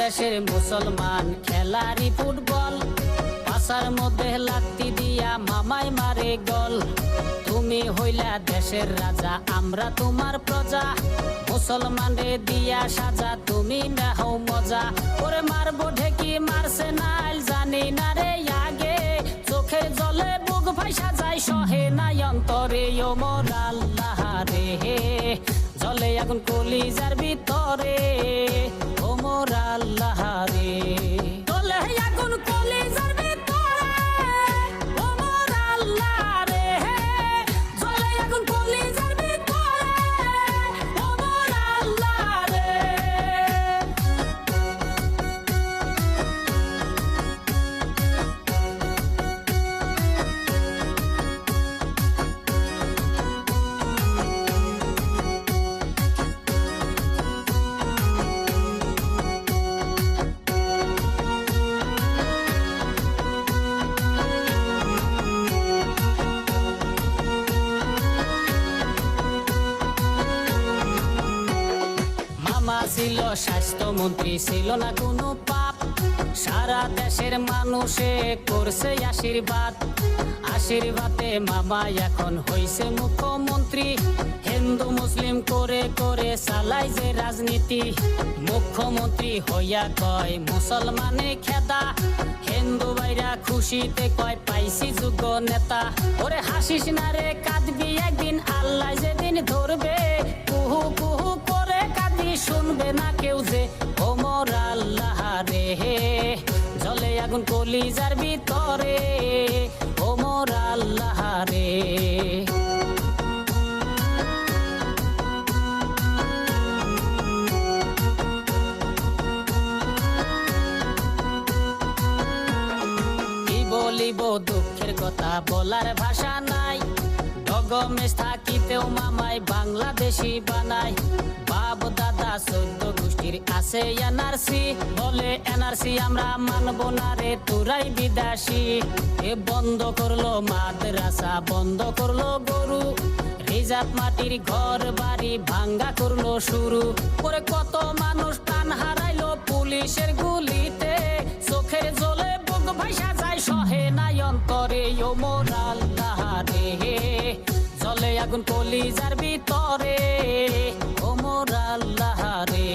দেশের মুসলমান খেলারি ফুটবল, পাশার মধ্যে লাত্তি দিয়া মামাই মারে গোল। তুমি হইলা দেশের রাজা, আমরা তোমার প্রজা, মুসলমানরে দিয়া সাজা, তুমি নাও মজা। ওরে মারবো ঢেকি মারছে নাইল, জানি না রে আগে, চোখের জলে বুক ভাইসা যায়, সহে নাই অন্তরে। ও মোর আল্লাহ রে, জলে আগুন কলিজার ভিতরে, ও মোর আল্লাহ রে, জলে আগুন কলিজার ভিতরে, ও মোর আল্লাহ রে, জলে আগুন কলিজার ভিতরে, ও মোর আল্লাহ রে। মামা ছিল স্বাস্থ্যমন্ত্রী, ছিল না কোনো পাপ, সারা দেশের মানুষে করছে আশীর্বাদ। আশীর্বাদে মামা এখন হইছে মুখ্যমন্ত্রী, হিন্দু মুসলিম করে করে চালাই যে রাজনীতি। মুখ্যমন্ত্রী হইয়া কয় মুসলমানে খেদা, হিন্দু ভাইরা খুশিতে কয় পাইছি যোগ্য নেতা। ওরে হাসিস না রে, কাঁদবি একদিন, আল্লাহ যেদিন ধরবে, কুহু কুহু করে কাঁদি, শুনবে না কেউ যে, ও মোর আল্লাহ রে, জলে আগুন কলিজার ভিতরে, ও মোর আল্লাহ রে। কি বলিব দুঃখের কথা, বলার ভাষা নাই, ডগমেশ থাকিতেও মামাই বাংলাদেশি বানাই। বাপ দাদা 14 গোষ্ঠীর আছে এনআরসি, বলে এনআরসি আমরা মানব না রে, তোরাই বিদেশি। এ বন্ধ করলো মাদ্রাসা, বন্ধ করলো গরু, রিজাত মাটির ঘর বাড়ি ভাঙ্গা করলো শুরু। করে কত মানুষ প্রাণ হারাইলো পুলিশের গুলিতে, চোখের জলে বুক ভাইসা যায়, সহে নাই অন্তরে, ও মোর আল্লাহ রে, জলে আগুন কলিজার ভিতরে, ও মোর আল্লাহ রে।